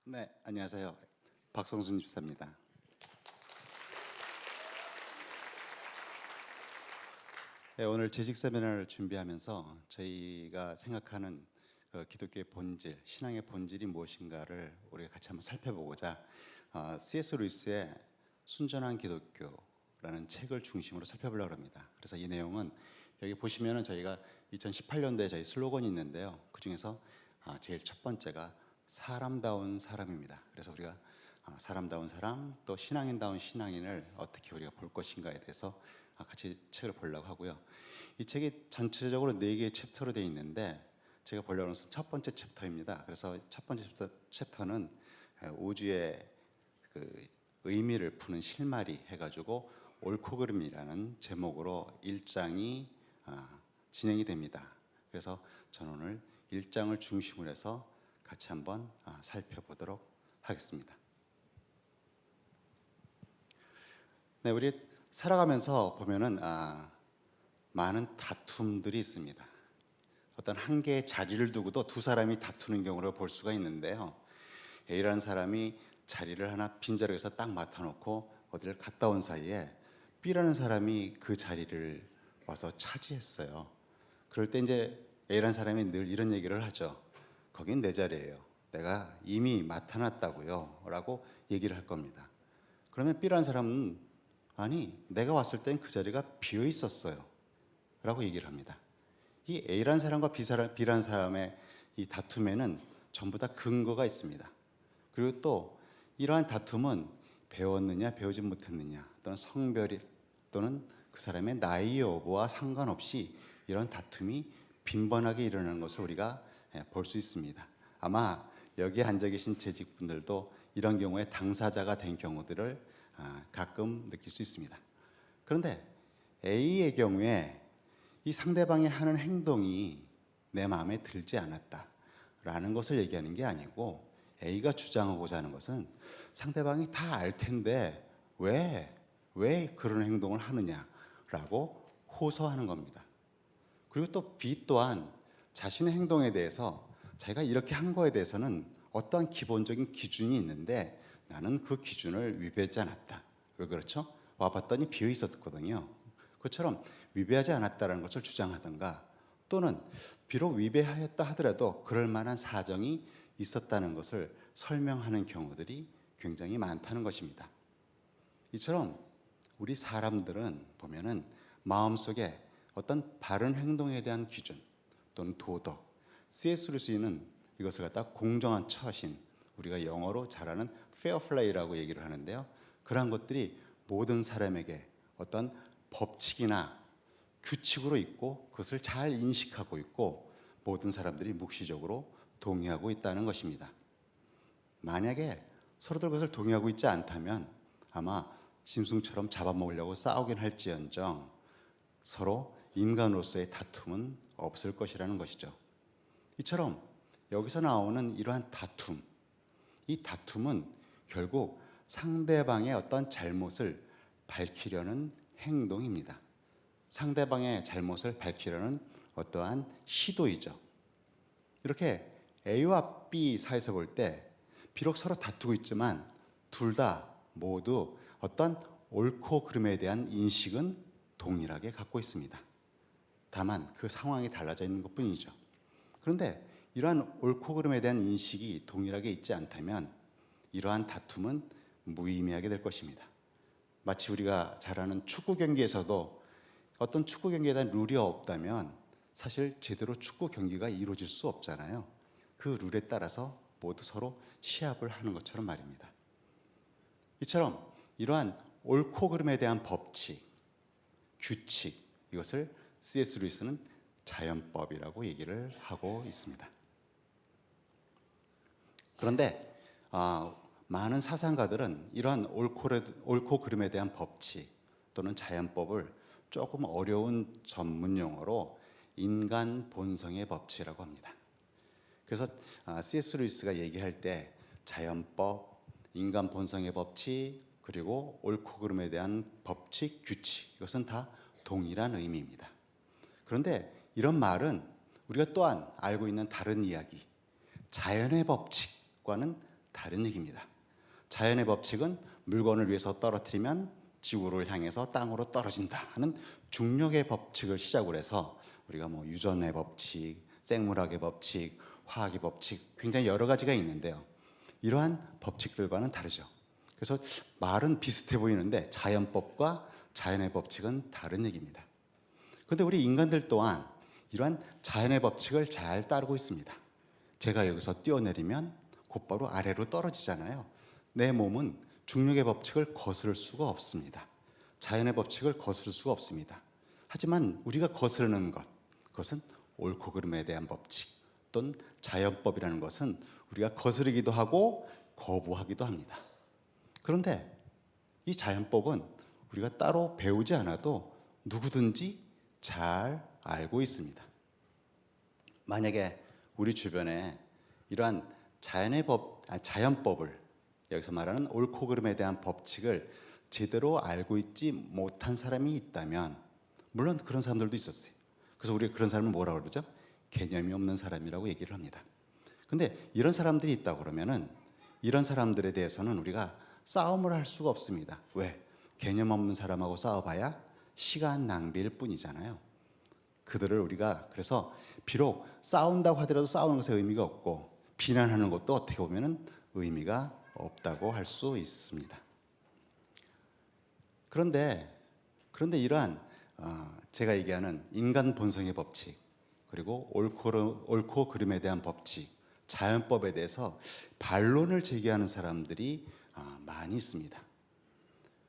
네, 안녕하세요. 박성순 집사입니다. 네, 오늘 재직 세미나를 준비하면서 저희가 생각하는 기독교의 본질, 신앙의 본질이 무엇인가를 우리가 같이 한번 살펴보고자 C.S. 루이스의 순전한 기독교라는 책을 중심으로 살펴보려고 합니다. 그래서 이 내용은 여기 보시면은 저희가 2018년도에 저희 슬로건이 있는데요. 그 중에서 제일 첫 번째가 사람다운 사람입니다. 그래서 우리가 사람다운 사람, 또 신앙인다운 신앙인을 어떻게 우리가 볼 것인가에 대해서 같이 책을 보려고 하고요. 이 책이 전체적으로 4개의 챕터로 되어 있는데 제가 보려고 하는 첫 번째 챕터입니다. 그래서 첫 번째 챕터는 우주의 그 의미를 푸는 실마리 해가지고 옳고 그름이라는 제목으로 1장이 진행이 됩니다. 그래서 저는 오늘 1장을 중심으로 해서 같이 한번 살펴보도록 하겠습니다. 네, 우리 살아가면서 보면은 많은 다툼들이 있습니다. 어떤 한 개의 자리를 두고도 두 사람이 다투는 경우를 볼 수가 있는데요. A라는 사람이 자리를 하나 빈자리에서 딱 맡아놓고 어디를 갔다 온 사이에 B라는 사람이 그 자리를 와서 차지했어요. 그럴 때 이제 A라는 사람이 늘 이런 얘기를 하죠. 거긴 내 자리예요. 내가 이미 맡아놨다고요. 라고 얘기를 할 겁니다. 그러면 B라는 사람은 아니, 내가 왔을 땐 그 자리가 비어 있었어요. 라고 얘기를 합니다. 이 A라는 사람과 B라는 사람의 이 다툼에는 전부 다 근거가 있습니다. 그리고 또 이러한 다툼은 배웠느냐, 배우지 못했느냐, 또는 성별이 또는 그 사람의 나이 여부와 상관없이 이런 다툼이 빈번하게 일어나는 것을 우리가 볼 수 있습니다. 아마 여기에 앉아 계신 재직분들도 이런 경우에 당사자가 된 경우들을 가끔 느낄 수 있습니다. 그런데 A의 경우에 이 상대방이 하는 행동이 내 마음에 들지 않았다라는 것을 얘기하는 게 아니고 A가 주장하고자 하는 것은 상대방이 다 알 텐데 왜 그런 행동을 하느냐라고 호소하는 겁니다. 그리고 또 B 또한 자신의 행동에 대해서 자기가 이렇게 한 거에 대해서는 어떠한 기본적인 기준이 있는데 나는 그 기준을 위배하지 않았다. 왜 그렇죠? 와봤더니 비어 있었거든요. 그것처럼 위배하지 않았다는 것을 주장하든가 또는 비록 위배하였다 하더라도 그럴 만한 사정이 있었다는 것을 설명하는 경우들이 굉장히 많다는 것입니다. 이처럼 우리 사람들은 보면은 마음속에 어떤 바른 행동에 대한 기준 또는 도덕, C.S. 루이스는 이것을 갖다 공정한 처신, 우리가 영어로 잘 아는 fair play라고 얘기를 하는데요. 그러한 것들이 모든 사람에게 어떤 법칙이나 규칙으로 있고 그것을 잘 인식하고 있고 모든 사람들이 묵시적으로 동의하고 있다는 것입니다. 만약에 서로들 그것을 동의하고 있지 않다면 아마 짐승처럼 잡아먹으려고 싸우긴 할지언정 서로 인간으로서의 다툼은 없을 것이라는 것이죠. 이처럼 여기서 나오는 이러한 다툼, 이 다툼은 결국 상대방의 어떤 잘못을 밝히려는 행동입니다. 상대방의 잘못을 밝히려는 어떠한 시도이죠. 이렇게 A와 B 사이에서 볼 때 비록 서로 다투고 있지만 둘 다 모두 어떤 옳고 그름에 대한 인식은 동일하게 갖고 있습니다. 다만 그 상황이 달라져 있는 것뿐이죠. 그런데 이러한 옳고 그름에 대한 인식이 동일하게 있지 않다면 이러한 다툼은 무의미하게 될 것입니다. 마치 우리가 잘 아는 축구 경기에서도 어떤 축구 경기에 대한 룰이 없다면 사실 제대로 축구 경기가 이루어질 수 없잖아요. 그 룰에 따라서 모두 서로 시합을 하는 것처럼 말입니다. 이처럼 이러한 옳고 그름에 대한 법칙, 규칙, 이것을 C.S. 루이스는 자연법이라고 얘기를 하고 있습니다. 그런데 많은 사상가들은 이러한 옳고 그름에 대한 법칙 또는 자연법을 조금 어려운 전문 용어로 인간 본성의 법칙이라고 합니다. 그래서 C.S. 루이스가 얘기할 때 자연법, 인간 본성의 법칙, 그리고 옳고 그름에 대한 법칙, 규칙, 이것은 다 동일한 의미입니다. 그런데 이런 말은 우리가 또한 알고 있는 다른 이야기, 자연의 법칙과는 다른 얘기입니다. 자연의 법칙은 물건을 위에서 떨어뜨리면 지구를 향해서 땅으로 떨어진다 하는 중력의 법칙을 시작으로 해서 우리가 뭐 유전의 법칙, 생물학의 법칙, 화학의 법칙 굉장히 여러 가지가 있는데요. 이러한 법칙들과는 다르죠. 그래서 말은 비슷해 보이는데 자연법과 자연의 법칙은 다른 얘기입니다. 그런데 우리 인간들 또한 이러한 자연의 법칙을 잘 따르고 있습니다. 제가 여기서 뛰어내리면 곧바로 아래로 떨어지잖아요. 내 몸은 중력의 법칙을 거스를 수가 없습니다. 자연의 법칙을 거스를 수가 없습니다. 하지만 우리가 거스르는 것, 그것은 옳고 그름에 대한 법칙 또는 자연법이라는 것은 우리가 거스르기도 하고 거부하기도 합니다. 그런데 이 자연법은 우리가 따로 배우지 않아도 누구든지 잘 알고 있습니다. 만약에 우리 주변에 이러한 자연법을 여기서 말하는 옳고 그름에 대한 법칙을 제대로 알고 있지 못한 사람이 있다면 물론 그런 사람들도 있었어요. 그래서 우리가 그런 사람을 뭐라고 그러죠? 개념이 없는 사람이라고 얘기를 합니다. 근데 이런 사람들이 있다고 그러면은 이런 사람들에 대해서는 우리가 싸움을 할 수가 없습니다. 왜? 개념 없는 사람하고 싸워봐야 시간 낭비일 뿐이잖아요. 그들을 우리가 그래서 비록 싸운다고 하더라도 싸우는 것에 의미가 없고 비난하는 것도 어떻게 보면은 의미가 없다고 할 수 있습니다. 그런데 이러한 제가 얘기하는 인간 본성의 법칙 그리고 옳고 그름에 대한 법칙, 자연법에 대해서 반론을 제기하는 사람들이 많이 있습니다.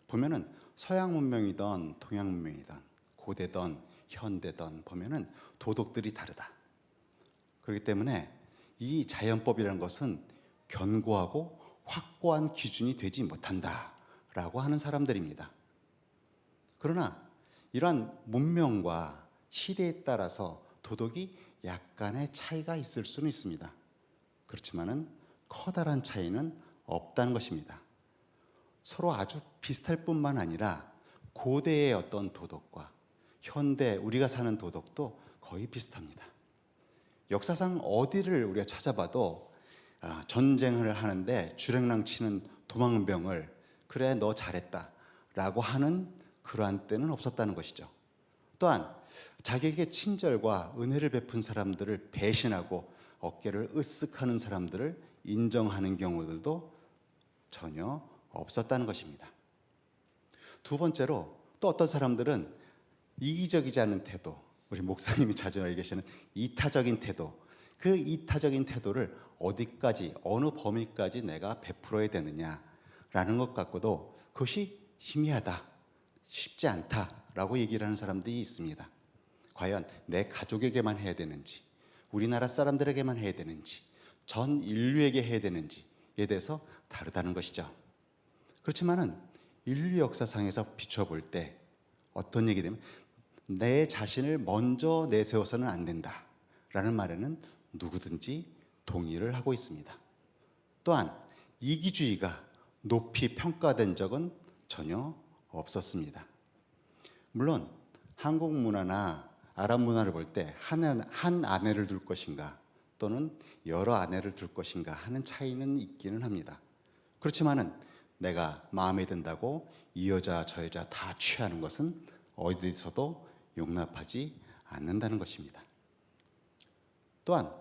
보면은 서양 문명이든 동양 문명이든 고대든 현대든 보면은 도덕들이 다르다. 그렇기 때문에 이 자연법이라는 것은 견고하고 확고한 기준이 되지 못한다라고 하는 사람들입니다. 그러나 이러한 문명과 시대에 따라서 도덕이 약간의 차이가 있을 수는 있습니다. 그렇지만은 커다란 차이는 없다는 것입니다. 서로 아주 비슷할 뿐만 아니라 고대의 어떤 도덕과 현대 우리가 사는 도덕도 거의 비슷합니다. 역사상 어디를 우리가 찾아봐도 전쟁을 하는데 주랭랑 치는 도망병을 그래 너 잘했다라고 하는 그러한 때는 없었다는 것이죠. 또한 자기에게 친절과 은혜를 베푼 사람들을 배신하고 어깨를 으쓱하는 사람들을 인정하는 경우들도 전혀 없었다는 것입니다. 두 번째로 또 어떤 사람들은 이기적이지 않은 태도, 우리 목사님이 자주 얘기하시는 이타적인 태도, 그 이타적인 태도를 어디까지 어느 범위까지 내가 베풀어야 되느냐라는 것 갖고도 그것이 희미하다, 쉽지 않다라고 얘기를 하는 사람들이 있습니다. 과연 내 가족에게만 해야 되는지, 우리나라 사람들에게만 해야 되는지, 전 인류에게 해야 되는지에 대해서 다르다는 것이죠. 그렇지만은 인류 역사상에서 비춰볼 때 어떤 얘기 되면 내 자신을 먼저 내세워서는 안 된다라는 말에는 누구든지 동의를 하고 있습니다. 또한 이기주의가 높이 평가된 적은 전혀 없었습니다. 물론 한국 문화나 아랍 문화를 볼 때 한 아내를 둘 것인가 또는 여러 아내를 둘 것인가 하는 차이는 있기는 합니다. 그렇지만은 내가 마음에 든다고 이 여자 저 여자 다 취하는 것은 어디서도 용납하지 않는다는 것입니다. 또한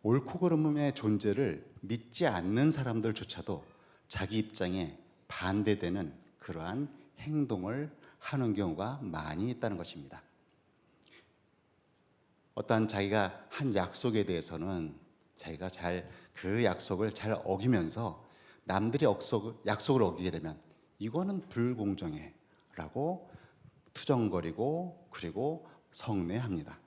옳고 그름의 존재를 믿지 않는 사람들조차도 자기 입장에 반대되는 그러한 행동을 하는 경우가 많이 있다는 것입니다. 어떠한 자기가 한 약속에 대해서는 자기가 그 약속을 잘 어기면서 남들이 약속을 어기게 되면 이거는 불공정해 라고 투정거리고 그리고 성내합니다.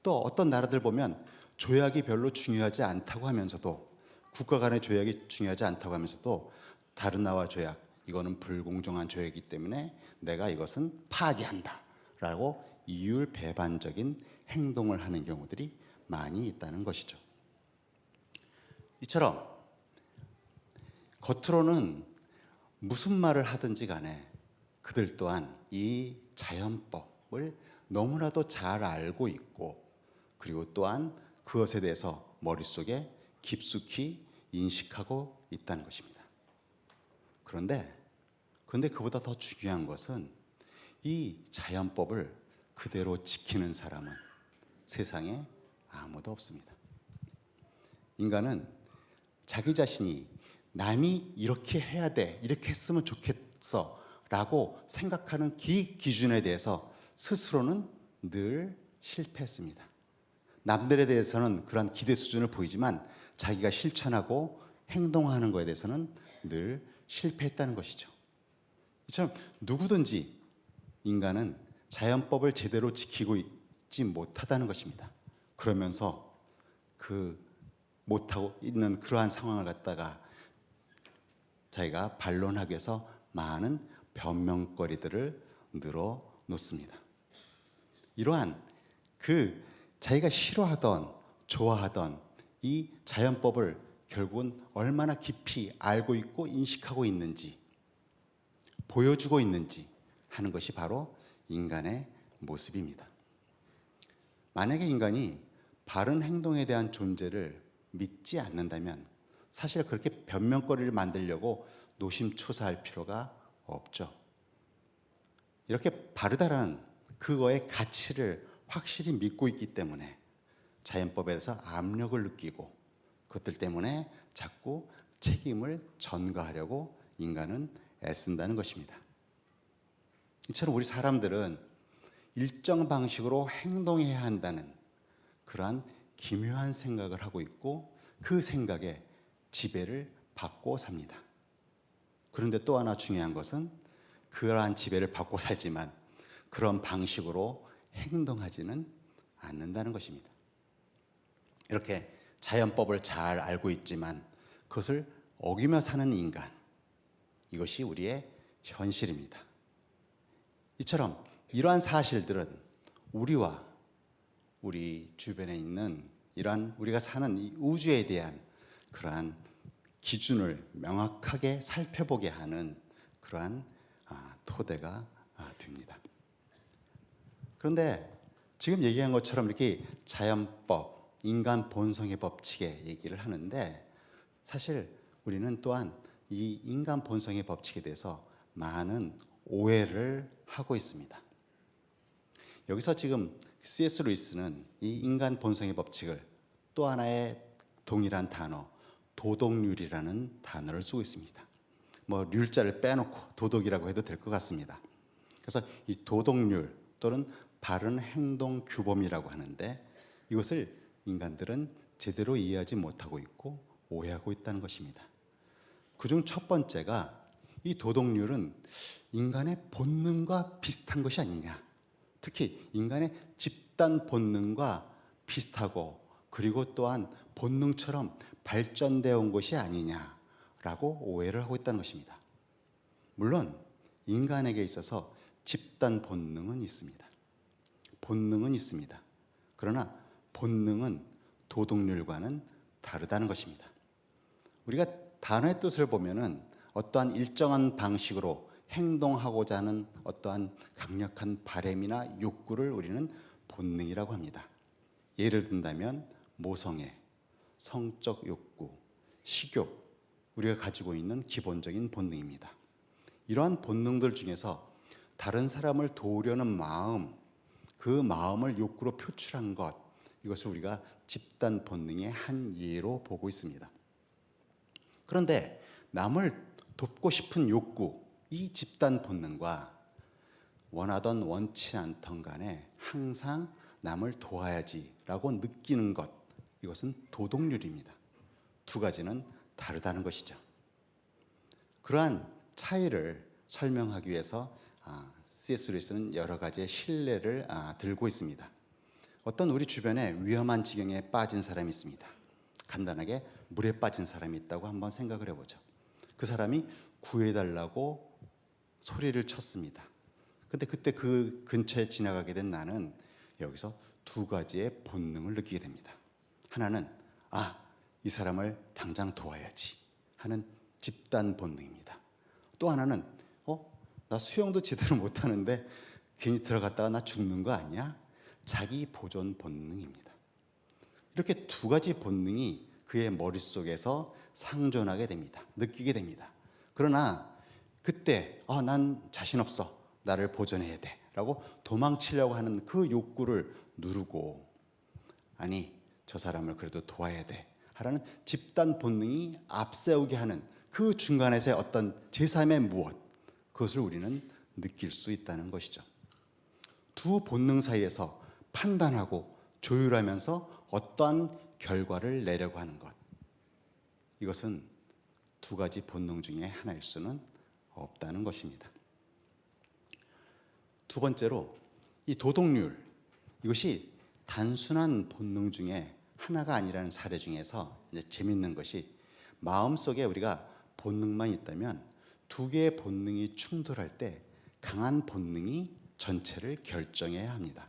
또 어떤 나라들 보면 조약이 별로 중요하지 않다고 하면서도 국가 간의 조약이 중요하지 않다고 하면서도 다른 나라와 조약 이거는 불공정한 조약이기 때문에 내가 이것은 파기한다 라고 이율배반적인 행동을 하는 경우들이 많이 있다는 것이죠. 이처럼 겉으로는 무슨 말을 하든지 간에 그들 또한 이 자연법을 너무나도 잘 알고 있고 그리고 또한 그것에 대해서 머릿속에 깊숙이 인식하고 있다는 것입니다. 그런데 그보다 더 중요한 것은 이 자연법을 그대로 지키는 사람은 세상에 아무도 없습니다. 인간은 자기 자신이 남이 이렇게 해야 돼, 이렇게 했으면 좋겠어 라고 생각하는 기준에 대해서 스스로는 늘 실패했습니다. 남들에 대해서는 그러한 기대 수준을 보이지만 자기가 실천하고 행동하는 것에 대해서는 늘 실패했다는 것이죠. 이처럼 누구든지 인간은 자연법을 제대로 지키고 있지 못하다는 것입니다. 그러면서 못하고 있는 그러한 상황을 갖다가 자기가 반론하기 위해서 많은 변명거리들을 늘어놓습니다. 이러한 자기가 싫어하던 좋아하던 이 자연법을 결국은 얼마나 깊이 알고 있고 인식하고 있는지 보여주고 있는지 하는 것이 바로 인간의 모습입니다. 만약에 인간이 바른 행동에 대한 존재를 믿지 않는다면 사실 그렇게 변명거리를 만들려고 노심초사할 필요가 없죠. 이렇게 바르다라는 그거의 가치를 확실히 믿고 있기 때문에 자연법에 대해서 압력을 느끼고 그것들 때문에 자꾸 책임을 전가하려고 인간은 애쓴다는 것입니다. 이처럼 우리 사람들은 일정 방식으로 행동해야 한다는 그러한 기묘한 생각을 하고 있고 그 생각에 지배를 받고 삽니다. 그런데 또 하나 중요한 것은 그러한 지배를 받고 살지만 그런 방식으로 행동하지는 않는다는 것입니다. 이렇게 자연법을 잘 알고 있지만 그것을 어기며 사는 인간, 이것이 우리의 현실입니다. 이처럼 이러한 사실들은 우리와 우리 주변에 있는 이러한 우리가 사는 이 우주에 대한 그러한 기준을 명확하게 살펴보게 하는 그러한 토대가 됩니다. 그런데 지금 얘기한 것처럼 이렇게 자연법, 인간 본성의 법칙에 얘기를 하는데 사실 우리는 또한 이 인간 본성의 법칙에 대해서 많은 오해를 하고 있습니다. 여기서 지금 C.S. 루이스는 이 인간 본성의 법칙을 또 하나의 동일한 단어, 도덕률이라는 단어를 쓰고 있습니다. 률자를 빼놓고 도덕이라고 해도 될 것 같습니다. 그래서 이 도덕률 또는 바른 행동 규범이라고 하는데 이것을 인간들은 제대로 이해하지 못하고 있고 오해하고 있다는 것입니다. 그중 첫 번째가 이 도덕률은 인간의 본능과 비슷한 것이 아니냐. 특히 인간의 집단 본능과 비슷하고 그리고 또한 본능처럼 발전되어 온 것이 아니냐라고 오해를 하고 있다는 것입니다. 물론 인간에게 있어서 집단 본능은 있습니다. 본능은 있습니다. 그러나 본능은 도덕률과는 다르다는 것입니다. 우리가 단어의 뜻을 보면은 어떠한 일정한 방식으로 행동하고자 하는 어떠한 강력한 바램이나 욕구를 우리는 본능이라고 합니다. 예를 든다면 모성애, 성적 욕구, 식욕, 우리가 가지고 있는 기본적인 본능입니다. 이러한 본능들 중에서 다른 사람을 도우려는 마음, 그 마음을 욕구로 표출한 것, 이것을 우리가 집단 본능의 한 예로 보고 있습니다. 그런데 남을 돕고 싶은 욕구, 이 집단 본능과 원하던 원치 않던 간에 항상 남을 도와야지라고 느끼는 것, 이것은 도덕률입니다. 두 가지는 다르다는 것이죠. 그러한 차이를 설명하기 위해서 C.S. 루이스는 여러 가지의 실례를 들고 있습니다. 어떤 우리 주변에 위험한 지경에 빠진 사람이 있습니다. 간단하게 물에 빠진 사람이 있다고 한번 생각을 해보죠. 그 사람이 구해달라고 소리를 쳤습니다. 근데 그때 그 근처에 지나가게 된 나는 여기서 두 가지의 본능을 느끼게 됩니다. 하나는 이 사람을 당장 도와야지 하는 집단 본능입니다. 또 하나는 나 수영도 제대로 못하는데 괜히 들어갔다가 나 죽는 거 아니야? 자기 보존 본능입니다. 이렇게 두 가지 본능이 그의 머릿속에서 상존하게 됩니다. 느끼게 됩니다. 그러나 그때 난 자신 없어. 나를 보존해야 돼. 라고 도망치려고 하는 그 욕구를 누르고 아니 저 사람을 그래도 도와야 돼. 하라는 집단 본능이 앞세우게 하는 그 중간에서의 어떤 제3의 무엇 그것을 우리는 느낄 수 있다는 것이죠. 두 본능 사이에서 판단하고 조율하면서 어떠한 결과를 내려고 하는 것 이것은 두 가지 본능 중에 하나일 수는 없다는 것입니다. 두 번째로 이 도덕률 이것이 단순한 본능 중에 하나가 아니라는 사례 중에서 이제 재밌는 것이 마음속에 우리가 본능만 있다면 두 개의 본능이 충돌할 때 강한 본능이 전체를 결정해야 합니다.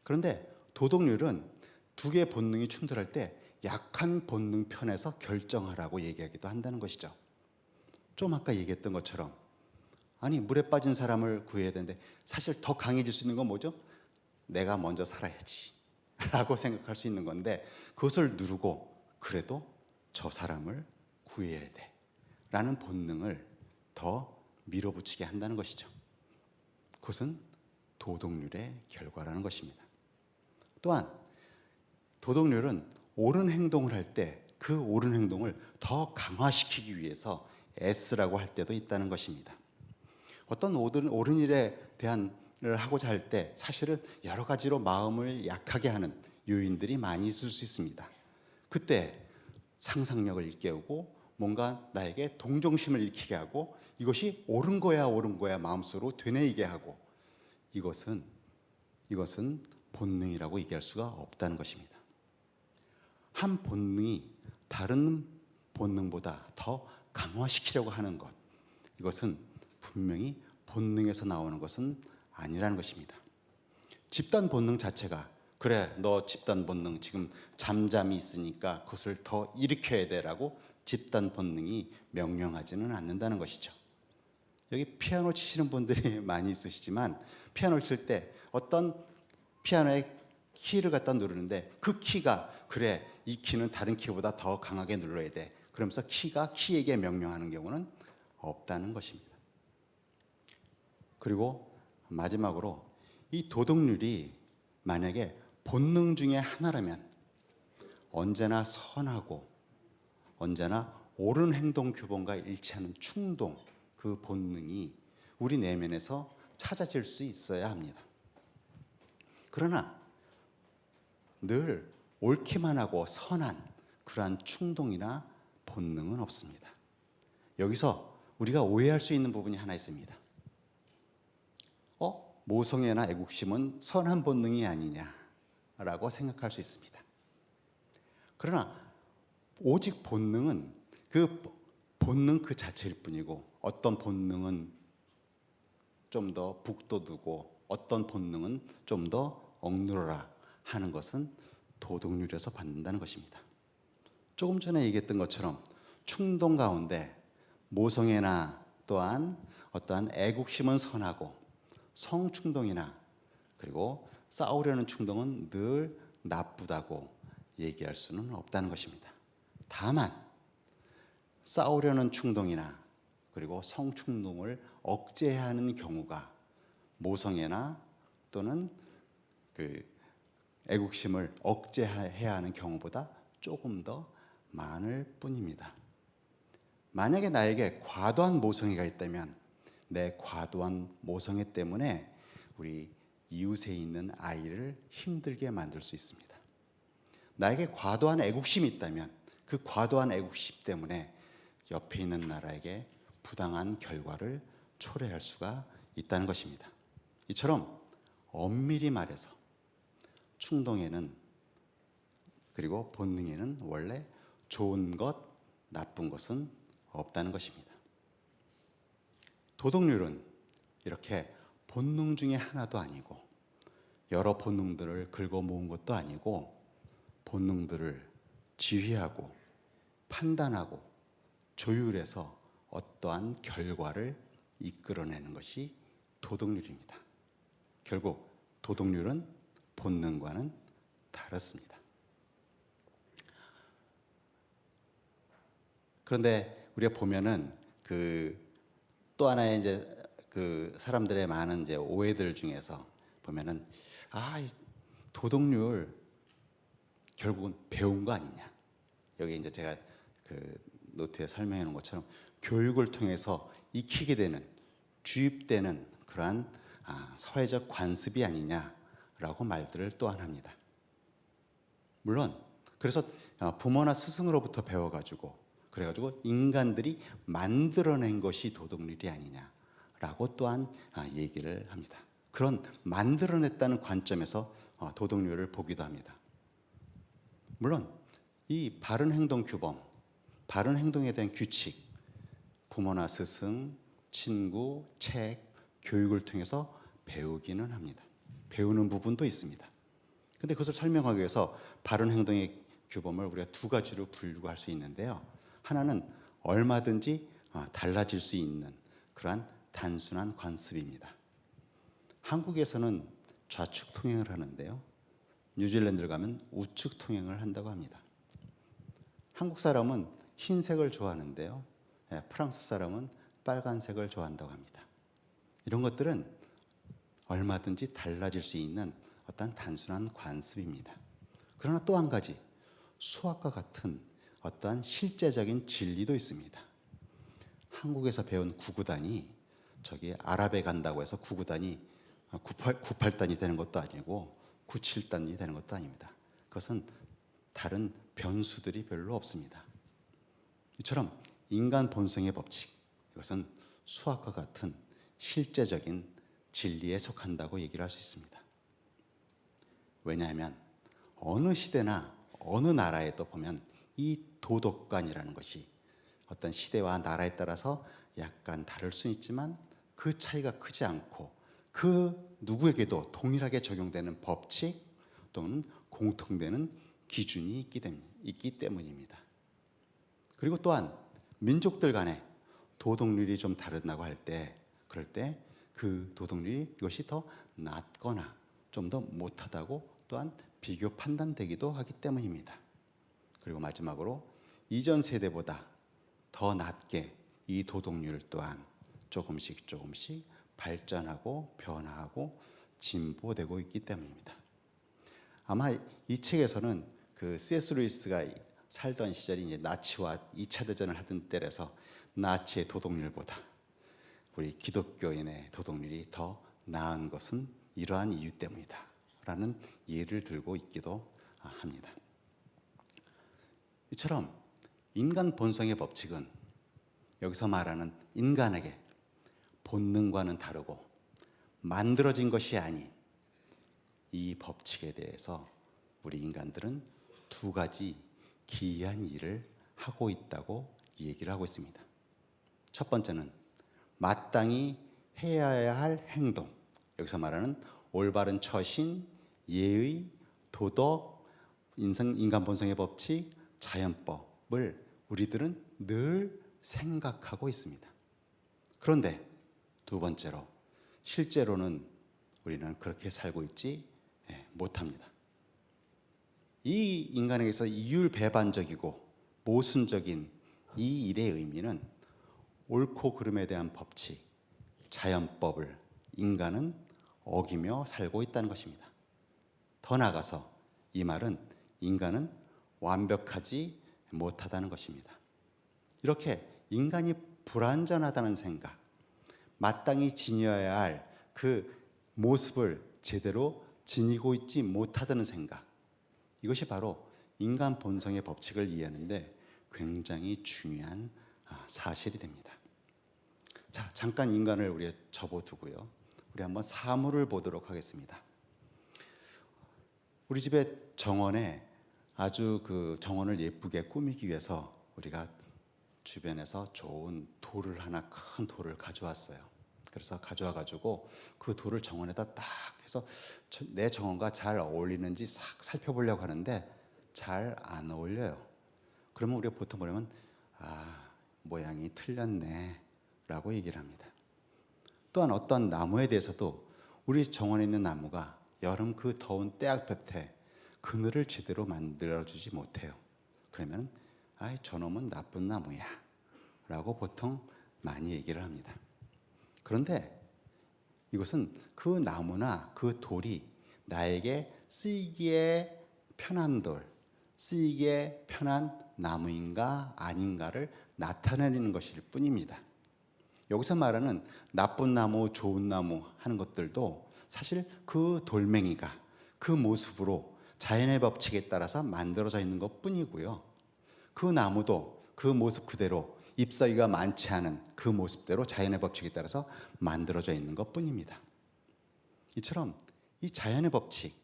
그런데 도덕률은 두 개의 본능이 충돌할 때 약한 본능 편에서 결정하라고 얘기하기도 한다는 것이죠. 좀 아까 얘기했던 것처럼 아니 물에 빠진 사람을 구해야 되는데 사실 더 강해질 수 있는 건 뭐죠? 내가 먼저 살아야지 라고 생각할 수 있는 건데 그것을 누르고 그래도 저 사람을 구해야 돼 라는 본능을 더 밀어붙이게 한다는 것이죠. 그것은 도덕률의 결과라는 것입니다. 또한 도덕률은 옳은 행동을 할 때 그 옳은 행동을 더 강화시키기 위해서 애쓰라고 할 때도 있다는 것입니다. 어떤 옳은 일에 대한을 하고자 할 때 사실은 여러 가지로 마음을 약하게 하는 요인들이 많이 있을 수 있습니다. 그때 상상력을 일깨우고 뭔가 나에게 동정심을 일으키게 하고 이것이 옳은 거야 마음속으로 되뇌이게 하고 이것은 본능이라고 얘기할 수가 없다는 것입니다. 한 본능이 다른 본능보다 더 강화시키려고 하는 것 이것은 분명히 본능에서 나오는 것은 아니라는 것입니다. 집단 본능 자체가 그래 너 집단 본능 지금 잠잠히 있으니까 그것을 더 일으켜야 돼라고 집단 본능이 명령하지는 않는다는 것이죠. 여기 피아노 치시는 분들이 많이 있으시지만 피아노를 칠 때 어떤 피아노의 키를 갖다 누르는데 그 키가 그래 이 키는 다른 키보다 더 강하게 눌러야 돼 그러면서 키가 키에게 명령하는 경우는 없다는 것입니다. 그리고 마지막으로 이 도덕률이 만약에 본능 중에 하나라면 언제나 선하고 언제나 옳은 행동 규범과 일치하는 충동 그 본능이 우리 내면에서 찾아질 수 있어야 합니다. 그러나 늘 옳기만 하고 선한 그러한 충동이나 본능은 없습니다. 여기서 우리가 오해할 수 있는 부분이 하나 있습니다. 모성애나 애국심은 선한 본능이 아니냐라고 생각할 수 있습니다. 그러나 오직 본능은 그 본능 그 자체일 뿐이고 어떤 본능은 좀 더 북돋우고 어떤 본능은 좀 더 억누르라 하는 것은 도덕률에서 받는다는 것입니다. 조금 전에 얘기했던 것처럼 충동 가운데 모성애나 또한 어떠한 애국심은 선하고 성충동이나 그리고 싸우려는 충동은 늘 나쁘다고 얘기할 수는 없다는 것입니다. 다만 싸우려는 충동이나 그리고 성충동을 억제해야 하는 경우가 모성애나 또는 그 애국심을 억제해야 하는 경우보다 조금 더 많을 뿐입니다. 만약에 나에게 과도한 모성애가 있다면 내 과도한 모성애 때문에 우리 이웃에 있는 아이를 힘들게 만들 수 있습니다. 나에게 과도한 애국심이 있다면 그 과도한 애국심 때문에 옆에 있는 나라에게 부당한 결과를 초래할 수가 있다는 것입니다. 이처럼 엄밀히 말해서 충동에는 그리고 본능에는 원래 좋은 것, 나쁜 것은 없다는 것입니다. 도덕률은 이렇게 본능 중에 하나도 아니고 여러 본능들을 긁어 모은 것도 아니고 본능들을 지휘하고 판단하고 조율해서 어떠한 결과를 이끌어내는 것이 도덕률입니다. 결국 도덕률은 본능과는 다릅니다. 그런데 우리가 보면은 또 하나의 이제 사람들의 많은 이제 오해들 중에서 보면은 이 도덕률 결국은 배운 거 아니냐. 여기 이제 제가 노트에 설명해 놓은 것처럼 교육을 통해서 익히게 되는, 주입되는 그러한 사회적 관습이 아니냐라고 말들을 또한 합니다. 물론 그래서 부모나 스승으로부터 배워가지고 그래가지고 인간들이 만들어낸 것이 도덕률이 아니냐라고 또한 얘기를 합니다. 그런 만들어냈다는 관점에서 도덕률을 보기도 합니다. 물론 이 바른 행동 규범, 바른 행동에 대한 규칙, 부모나 스승, 친구, 책, 교육을 통해서 배우기는 합니다. 배우는 부분도 있습니다. 근데 그것을 설명하기 위해서 바른 행동의 규범을 우리가 두 가지로 분류할 수 있는데요. 하나는 얼마든지 달라질 수 있는 그러한 단순한 관습입니다. 한국에서는 좌측 통행을 하는데요. 뉴질랜드를 가면 우측 통행을 한다고 합니다. 한국 사람은 흰색을 좋아하는데요. 프랑스 사람은 빨간색을 좋아한다고 합니다. 이런 것들은 얼마든지 달라질 수 있는 어떤 단순한 관습입니다. 그러나 또 한 가지, 수학과 같은 어떠한 실제적인 진리도 있습니다. 한국에서 배운 구구단이 저기 아랍에 간다고 해서 구구단이 98단이 되는 것도 아니고 97단이 되는 것도 아닙니다. 그것은 다른 변수들이 별로 없습니다. 이처럼 인간 본성의 법칙, 이것은 수학과 같은 실제적인 진리에 속한다고 얘기를 할 수 있습니다. 왜냐하면 어느 시대나 어느 나라에 또 보면 이 도덕관이라는 것이 어떤 시대와 나라에 따라서 약간 다를 수 있지만 그 차이가 크지 않고 그 누구에게도 동일하게 적용되는 법칙 또는 공통되는 기준이 있기 때문입니다. 그리고 또한 민족들 간에 도덕률이 좀 다르다고 할 때, 그럴 때 그 도덕률이 이것이 더 낮거나 좀 더 못하다고 또한 비교 판단되기도 하기 때문입니다. 그리고 마지막으로 이전 세대보다 더 낮게 이 도덕률 또한 조금씩 발전하고 변화하고 진보되고 있기 때문입니다. 아마 이 책에서는 C.S. 루이스가 살던 시절이 이제 나치와 2차 대전을 하던 때라서 나치의 도덕률보다 우리 기독교인의 도덕률이 더 나은 것은 이러한 이유 때문이다 라는 예를 들고 있기도 합니다. 이처럼 인간 본성의 법칙은 여기서 말하는 인간에게 본능과는 다르고 만들어진 것이 아닌 이 법칙에 대해서 우리 인간들은 두 가지 기이한 일을 하고 있다고 얘기를 하고 있습니다. 첫 번째는 마땅히 해야 할 행동, 여기서 말하는 올바른 처신, 예의, 도덕, 인간 본성의 법칙, 자연법을 우리들은 늘 생각하고 있습니다. 그런데 두 번째로 실제로는 우리는 그렇게 살고 있지 못합니다. 이 인간에게서 이율배반적이고 모순적인 이 일의 의미는 옳고 그름에 대한 법칙, 자연법을 인간은 어기며 살고 있다는 것입니다. 더 나아가서 이 말은 인간은 완벽하지 못하다는 것입니다. 이렇게 인간이 불완전하다는 생각, 마땅히 지녀야 할 그 모습을 제대로 지니고 있지 못하다는 생각, 이것이 바로 인간 본성의 법칙을 이해하는데 굉장히 중요한 사실이 됩니다. 자, 잠깐 인간을 우리 접어두고요. 우리 한번 사물을 보도록 하겠습니다. 우리 집의 정원에 아주 정원을 예쁘게 꾸미기 위해서 우리가 주변에서 좋은 돌을 하나, 큰 돌을 가져왔어요. 그래서 가져와가지고 그 돌을 정원에다 딱 해서 내 정원과 잘 어울리는지 싹 살펴보려고 하는데 잘 안 어울려요. 그러면 우리가 보통 뭐냐면 모양이 틀렸네 라고 얘기를 합니다. 또한 어떤 나무에 대해서도 우리 정원에 있는 나무가 여름 더운 때학볕에 그늘을 제대로 만들어주지 못해요. 그러면 아이 저놈은 나쁜 나무야 라고 보통 많이 얘기를 합니다. 그런데 이것은 그 나무나 그 돌이 나에게 쓰이기에 편한 돌, 쓰이기에 편한 나무인가 아닌가를 나타내는 것일 뿐입니다. 여기서 말하는 나쁜 나무, 좋은 나무 하는 것들도 사실 그 돌멩이가 그 모습으로 자연의 법칙에 따라서 만들어져 있는 것 뿐이고요. 그 나무도 그 모습 그대로 잎사귀가 많지 않은 그 모습대로 자연의 법칙에 따라서 만들어져 있는 것 뿐입니다. 이처럼 이 자연의 법칙은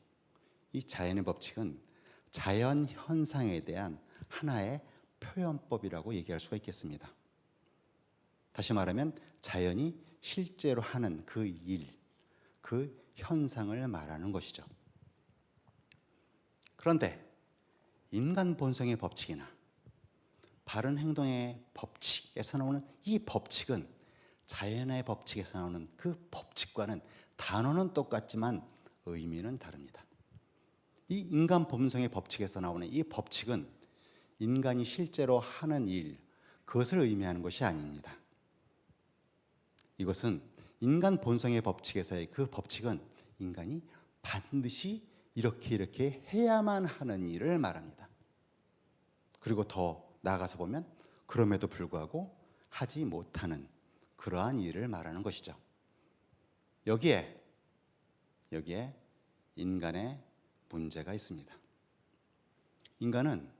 자연 현상에 대한 하나의 표현법이라고 얘기할 수가 있겠습니다. 다시 말하면 자연이 실제로 하는 그 일, 그 현상을 말하는 것이죠. 그런데 인간 본성의 법칙이나 바른 행동의 법칙에서 나오는 이 법칙은 자연의 법칙에서 나오는 그 법칙과는 단어는 똑같지만 의미는 다릅니다. 이 인간 본성의 법칙에서 나오는 이 법칙은 인간이 실제로 하는 일, 그것을 의미하는 것이 아닙니다. 이것은 인간 본성의 법칙에서의 그 법칙은 인간이 반드시 이렇게 해야만 하는 일을 말합니다. 그리고 더 나아가서 보면 그럼에도 불구하고 하지 못하는 그러한 일을 말하는 것이죠. 여기에 인간의 문제가 있습니다. 인간은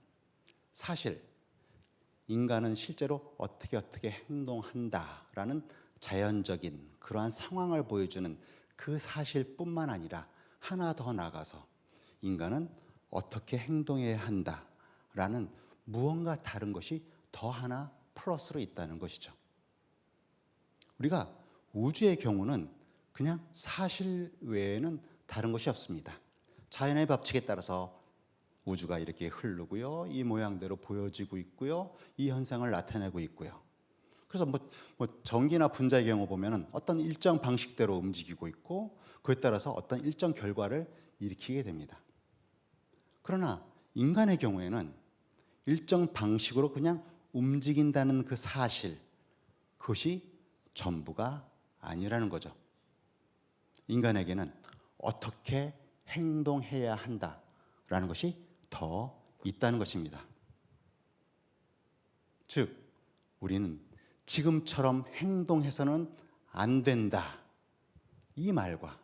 실제로 어떻게 행동한다라는 자연적인 그러한 상황을 보여주는 그 사실뿐만 아니라 하나 더 나아가서 인간은 어떻게 행동해야 한다라는 무언가 다른 것이 더 하나 플러스로 있다는 것이죠. 우리가 우주의 경우는 그냥 사실 외에는 다른 것이 없습니다. 자연의 법칙에 따라서 우주가 이렇게 흐르고요, 이 모양대로 보여지고 있고요, 이 현상을 나타내고 있고요. 그래서 전기나 분자의 경우 보면은 어떤 일정 방식대로 움직이고 있고 그에 따라서 어떤 일정 결과를 일으키게 됩니다. 그러나 인간의 경우에는 일정 방식으로 그냥 움직인다는 그 사실, 그것이 전부가 아니라는 거죠. 인간에게는 어떻게 행동해야 한다라는 것이 더 있다는 것입니다. 즉, 우리는 지금처럼 행동해서는 안 된다. 이 말과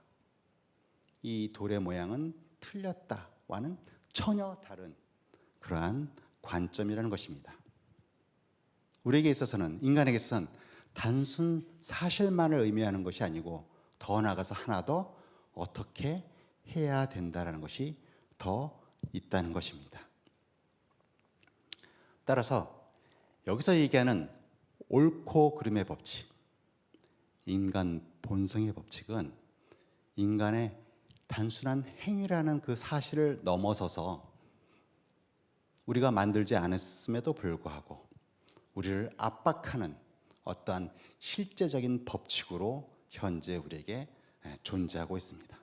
이 돌의 모양은 틀렸다와는 전혀 다른 그러한 관점이라는 것입니다. 우리에게 있어서는, 인간에게 있어서는 단순 사실만을 의미하는 것이 아니고 더 나아가서 하나 더 어떻게 해야 된다라는 것이 더 있다는 것입니다. 따라서 여기서 얘기하는 옳고 그름의 법칙, 인간 본성의 법칙은 인간의 단순한 행위라는 그 사실을 넘어서서 우리가 만들지 않았음에도 불구하고 우리를 압박하는 어떠한 실제적인 법칙으로 현재 우리에게 존재하고 있습니다.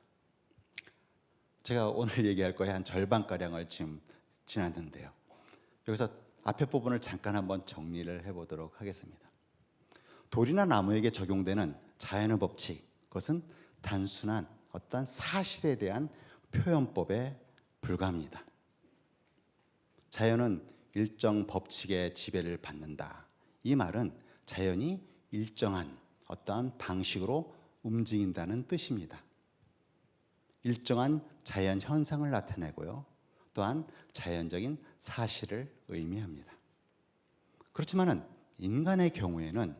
제가 오늘 얘기할 거에 한 절반가량을 지금 지났는데요. 여기서 앞에 부분을 잠깐 한번 정리를 해보도록 하겠습니다. 돌이나 나무에게 적용되는 자연의 법칙, 그것은 단순한 어떤 사실에 대한 표현법에 불과합니다. 자연은 일정 법칙의 지배를 받는다. 이 말은 자연이 일정한 어떠한 방식으로 움직인다는 뜻입니다. 일정한 자연 현상을 나타내고요. 또한 자연적인 사실을 의미합니다. 그렇지만은 인간의 경우에는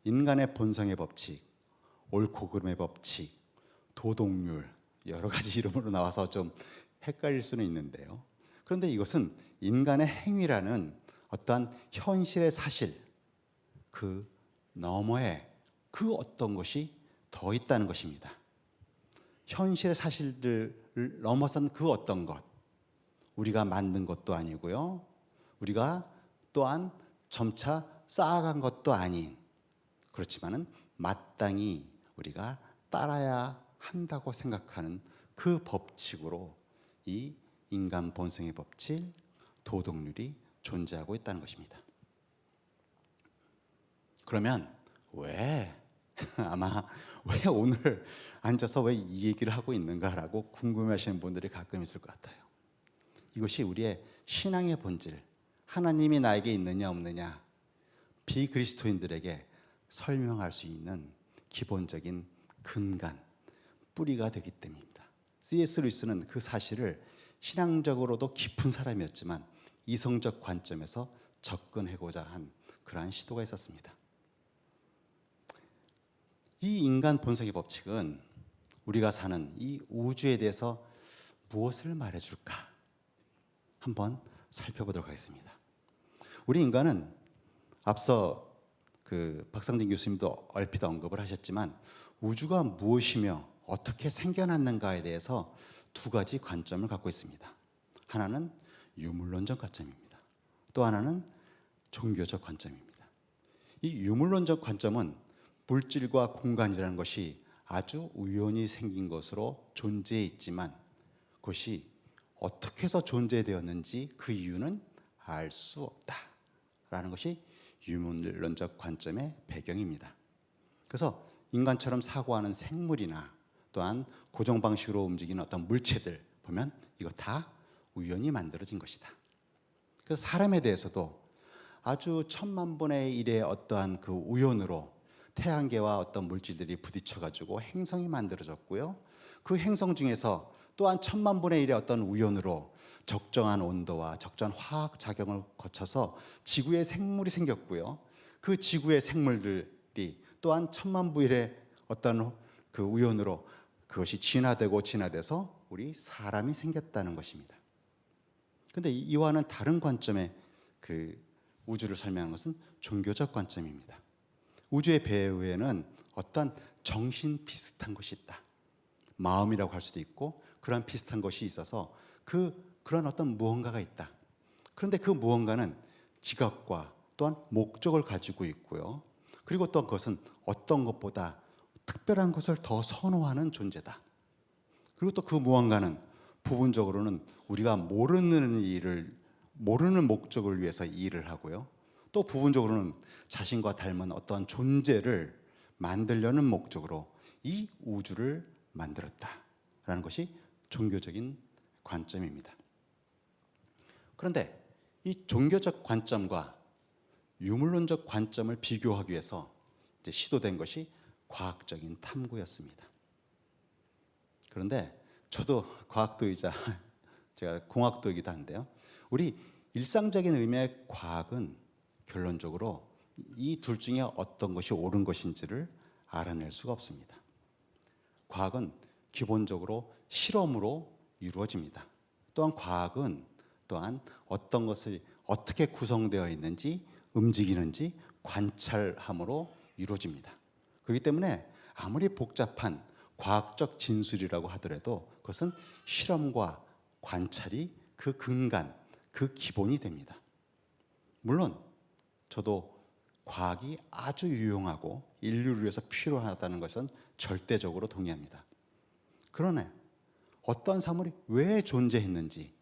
인간의 본성의 법칙, 옳고 그름의 법칙, 도덕률 여러 가지 이름으로 나와서 좀 헷갈릴 수는 있는데요. 그런데 이것은 인간의 행위라는 어떠한 현실의 사실, 그 너머에 그 어떤 것이 더 있다는 것입니다. 현실의 사실들을 넘어선 그 어떤 것, 우리가 만든 것도 아니고요. 우리가 또한 점차 쌓아간 것도 아닌, 그렇지만은 마땅히 우리가 따라야 한다고 생각하는 그 법칙으로 이 인간 본성의 법칙, 도덕률이 존재하고 있다는 것입니다. 그러면 왜 아마 왜 오늘 앉아서 왜 이 얘기를 하고 있는가라고 궁금해하시는 분들이 가끔 있을 것 같아요. 이것이 우리의 신앙의 본질, 하나님이 나에게 있느냐 없느냐, 비그리스도인들에게 설명할 수 있는 기본적인 근간, 뿌리가 되기 때문입니다. C.S. 루이스는 그 사실을 신앙적으로도 깊은 사람이었지만 이성적 관점에서 접근하고자 한 그러한 시도가 있었습니다. 이 인간 본성의 법칙은 우리가 사는 이 우주에 대해서 무엇을 말해줄까? 한번 살펴보도록 하겠습니다. 우리 인간은 앞서 박상진 교수님도 얼핏 언급을 하셨지만 우주가 무엇이며 어떻게 생겨났는가에 대해서 두 가지 관점을 갖고 있습니다. 하나는 유물론적 관점입니다. 또 하나는 종교적 관점입니다. 이 유물론적 관점은 물질과 공간이라는 것이 아주 우연히 생긴 것으로 존재해 있지만 그것이 어떻게 해서 존재되었는지 그 이유는 알 수 없다라는 것이 유물론적 관점의 배경입니다. 그래서 인간처럼 사고하는 생물이나 또한 고정 방식으로 움직이는 어떤 물체들 보면 이거 다 우연히 만들어진 것이다. 그래서 사람에 대해서도 아주 천만분의 일의 어떠한 그 우연으로 태양계와 어떤 물질들이 부딪혀가지고 행성이 만들어졌고요. 그 행성 중에서 또한 천만분의 일의 어떤 우연으로 적정한 온도와 적정한 화학 작용을 거쳐서 지구에 생물이 생겼고요. 그 지구의 생물들이 또한 천만분의 어떤 그 우연으로 그것이 진화돼서 우리 사람이 생겼다는 것입니다. 그런데 이와는 다른 관점의 그 우주를 설명하는 것은 종교적 관점입니다. 우주의 배후에는 어떤 정신 비슷한 것이 있다. 마음이라고 할 수도 있고 그런 비슷한 것이 있어서 그런 어떤 무언가가 있다. 그런데 그 무언가는 지각과 또한 목적을 가지고 있고요. 그리고 또 그것은 어떤 것보다 특별한 것을 더 선호하는 존재다. 그리고 또 그 무언가는 부분적으로는 우리가 모르는 목적을 위해서 일을 하고요. 또 부분적으로는 자신과 닮은 어떤 존재를 만들려는 목적으로 이 우주를 만들었다라는 것이 종교적인 관점입니다. 그런데 이 종교적 관점과 유물론적 관점을 비교하기 위해서 이제 시도된 것이 과학적인 탐구였습니다. 그런데 저도 과학도이자 제가 공학도이기도 한데요. 우리 일상적인 의미의 과학은 결론적으로 이 둘 중에 어떤 것이 옳은 것인지를 알아낼 수가 없습니다. 과학은 기본적으로 실험으로 이루어집니다. 또한 과학은 또한 어떤 것을 어떻게 구성되어 있는지 움직이는지 관찰함으로 이루어집니다. 그렇기 때문에 아무리 복잡한 과학적 진술이라고 하더라도 그것은 실험과 관찰이 그 근간, 그 기본이 됩니다. 물론 저도 과학이 아주 유용하고 인류를 위해서 필요하다는 것은 절대적으로 동의합니다. 그러나 어떤 사물이 왜 존재했는지,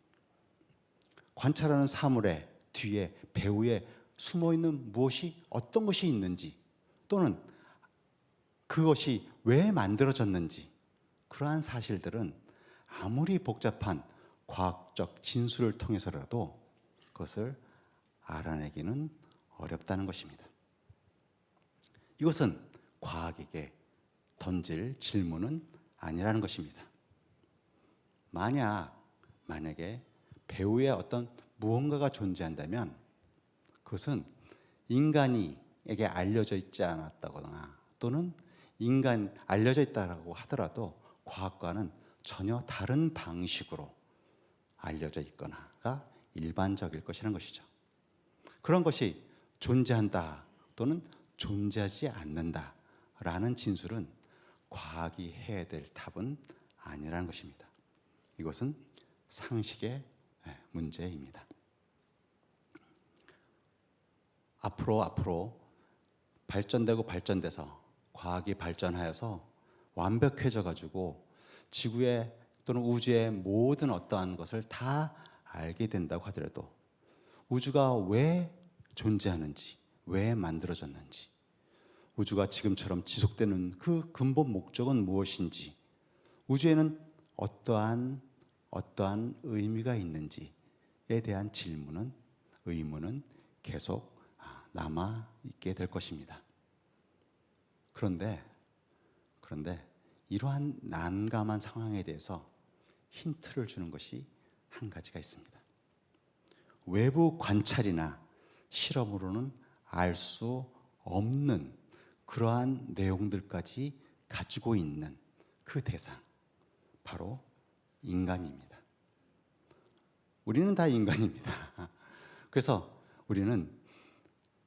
관찰하는 사물의 뒤에 배후에 숨어있는 어떤 것이 있는지, 또는 그것이 왜 만들어졌는지, 그러한 사실들은 아무리 복잡한 과학적 진술을 통해서라도 그것을 알아내기는 어렵다는 것입니다. 이것은 과학에게 던질 질문은 아니라는 것입니다. 만약에 배후에 어떤 무언가가 존재한다면 그것은 인간에게 알려져 있지 않았다거나 또는 알려져 있다고 하더라도 과학과는 전혀 다른 방식으로 알려져 있거나가 일반적일 것이라는 것이죠. 그런 것이 존재한다 또는 존재하지 않는다라는 진술은 과학이 해야 될 답은 아니라는 것입니다. 이것은 상식의 문제입니다. 앞으로 발전돼서 과학이 발전하여서 완벽해져 가지고 지구의 또는 우주의 모든 어떠한 것을 다 알게 된다고 하더라도 우주가 왜 존재하는지, 왜 만들어졌는지, 우주가 지금처럼 지속되는 그 근본 목적은 무엇인지, 우주에는 어떠한 의미가 있는지에 대한 질문은, 의문은 계속 남아 있게 될 것입니다. 그런데 이러한 난감한 상황에 대해서 힌트를 주는 것이 한 가지가 있습니다. 외부 관찰이나 실험으로는 알 수 없는 그러한 내용들까지 가지고 있는 그 대상, 바로 인간입니다. 우리는 다 인간입니다. 그래서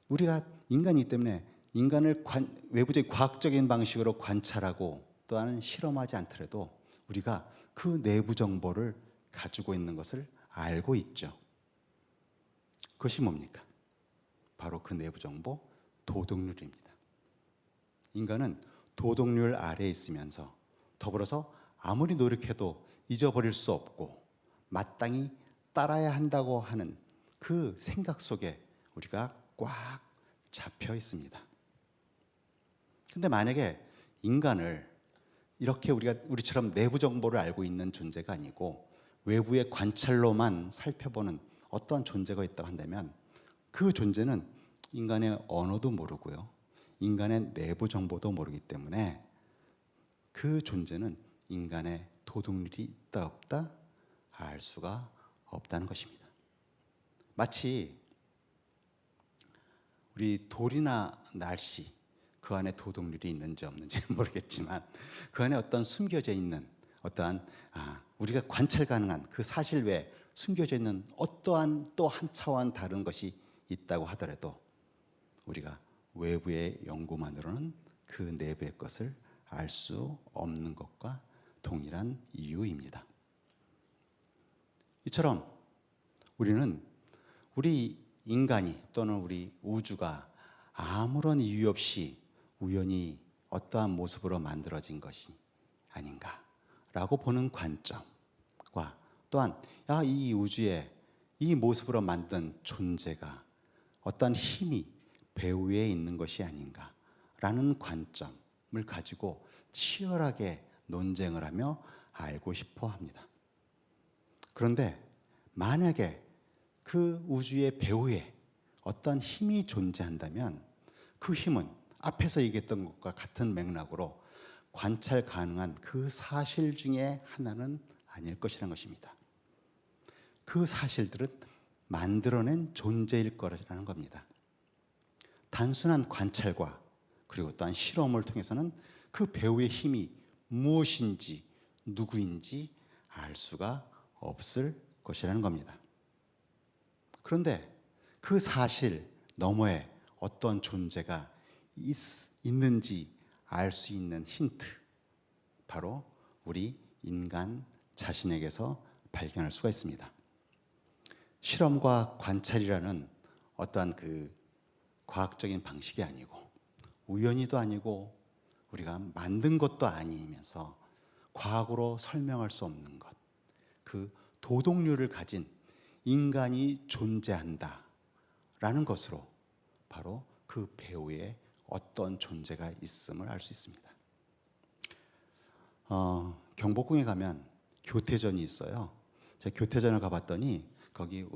우리가 인간이기 때문에 인간을 외부적인 과학적인 방식으로 관찰하고 또한 실험하지 않더라도 우리가 그 내부 정보를 가지고 있는 것을 알고 있죠. 그것이 뭡니까? 바로 그 내부 정보, 도덕률입니다. 인간은 도덕률 아래에 있으면서 더불어서 아무리 노력해도 잊어버릴 수 없고 마땅히 따라야 한다고 하는 그 생각 속에 우리가 꽉 잡혀 있습니다. 근데 만약에 인간을 이렇게 우리처럼 내부 정보를 알고 있는 존재가 아니고 외부의 관찰로만 살펴보는 어떤 존재가 있다고 한다면 그 존재는 인간의 언어도 모르고요, 인간의 내부 정보도 모르기 때문에 그 존재는 인간의 도덕률이 있다 없다 알 수가 없다는 것입니다. 마치 우리 돌이나 날씨, 그 안에 도덕률이 있는지 없는지는 모르겠지만 그 안에 어떤 숨겨져 있는 어떠한 우리가 관찰 가능한 그 사실 외에 숨겨져 있는 어떠한 또 한 차원 다른 것이 있다고 하더라도 우리가 외부의 연구만으로는 그 내부의 것을 알 수 없는 것과 동일한 이유입니다. 이처럼 우리 인간이 또는 우리 우주가 아무런 이유 없이 우연히 어떠한 모습으로 만들어진 것이 아닌가라고 보는 관점과 또한 이 우주에 이 모습으로 만든 존재가 어떠한 힘이 배후에 있는 것이 아닌가라는 관점을 가지고 치열하게 논쟁을 하며 알고 싶어 합니다. 그런데 만약에 그 우주의 배후에 어떤 힘이 존재한다면 그 힘은 앞에서 얘기했던 것과 같은 맥락으로 관찰 가능한 그 사실 중에 하나는 아닐 것이라는 것입니다. 그 사실들은 만들어낸 존재일 거라는 겁니다. 단순한 관찰과 그리고 또한 실험을 통해서는 그 배후의 힘이 무엇인지 누구인지 알 수가 없을 것이라는 겁니다. 그런데 그 사실 너머에 어떤 존재가 있는지 알 수 있는 힌트, 바로 우리 인간 자신에게서 발견할 수가 있습니다. 실험과 관찰이라는 어떠한 그 과학적인 방식이 아니고 우연히도 아니고 우리가 만든 것도 아니면서 과학으로 설명할 수 없는 것, 그 도덕률을 가진 인간이 존재한다라는 것으로 바로 그 배후에 어떤 존재가 있음을 알 수 있습니다. 경복궁에 가면 교태전이 있어요. 제가 교태전을 가봤더니 거기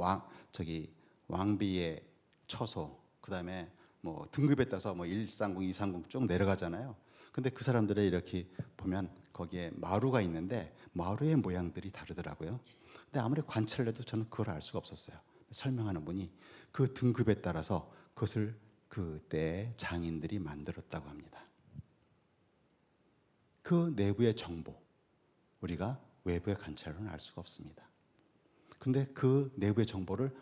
왕비의 처소, 그다음에 뭐 등급에 따라서 뭐 1상궁, 2상궁 쭉 내려가잖아요. 근데 그 사람들의 이렇게 보면 거기에 마루가 있는데 마루의 모양들이 다르더라고요. 근데 아무리 관찰을 해도 저는 그걸 알 수가 없었어요. 설명하는 분이 그 등급에 따라서 그것을 그때 장인들이 만들었다고 합니다. 그 내부의 정보, 우리가 외부의 관찰로는 알 수가 없습니다. 근데 그 내부의 정보를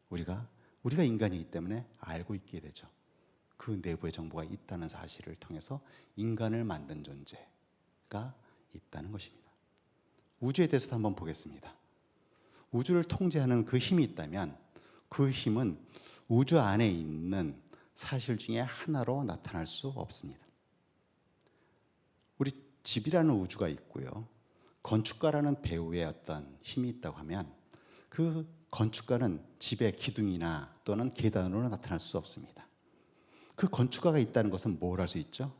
우리가 인간이기 때문에 알고 있게 되죠. 그 내부의 정보가 있다는 사실을 통해서 인간을 만든 존재가 있다는 것입니다. 우주에 대해서도 한번 보겠습니다. 우주를 통제하는 그 힘이 있다면 그 힘은 우주 안에 있는 사실 중에 하나로 나타날 수 없습니다. 우리 집이라는 우주가 있고요, 건축가라는 배우의 어떤 힘이 있다고 하면 그 건축가는 집의 기둥이나 또는 계단으로 나타날 수 없습니다. 그 건축가가 있다는 것은 뭘 알 수 있죠?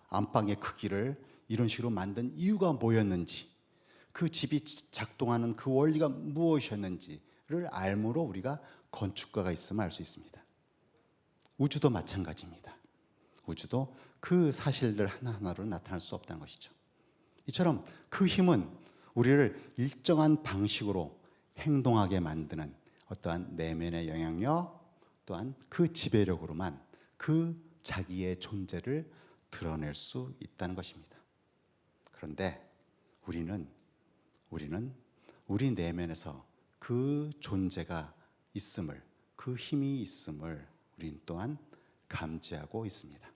안방의 크기를 이런 식으로 만든 이유가 뭐였는지, 그 집이 작동하는 그 원리가 무엇이었는지를 알므로 우리가 건축가가 있음을 알 수 있습니다. 우주도 마찬가지입니다. 우주도 그 사실들 하나하나로 나타날 수 없다는 것이죠. 이처럼 그 힘은 우리를 일정한 방식으로 행동하게 만드는 어떠한 내면의 영향력, 또한 그 지배력으로만 그 자기의 존재를 드러낼 수 있다는 것입니다. 그런데 우리는 우리 내면에서 그 존재가 있음을, 그 힘이 있음을 우린 또한 감지하고 있습니다.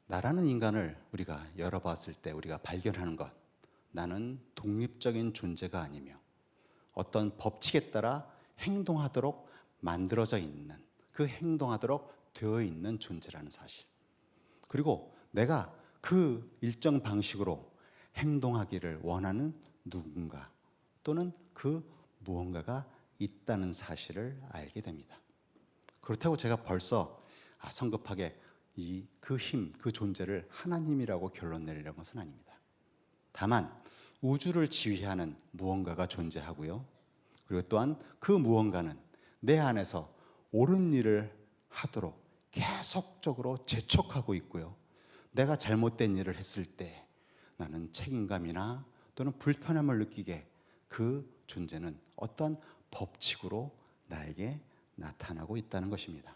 나라는 인간을 우리가 열어봤을 때 우리가 발견하는 것, 나는 독립적인 존재가 아니며 어떤 법칙에 따라 행동하도록 만들어져 있는, 그 행동하도록 되어 있는 존재라는 사실. 그리고 내가 그 일정 방식으로 행동하기를 원하는 누군가 또는 그 무언가가 있다는 사실을 알게 됩니다. 그렇다고 제가 벌써 성급하게 그 힘, 그 존재를 하나님이라고 결론 내리려는 것은 아닙니다. 다만 우주를 지휘하는 무언가가 존재하고요. 그리고 또한 그 무언가는 내 안에서 옳은 일을 하도록 계속적으로 재촉하고 있고요. 내가 잘못된 일을 했을 때 나는 책임감이나 또는 불편함을 느끼게 그 존재는 어떤 법칙으로 나에게 나타나고 있다는 것입니다.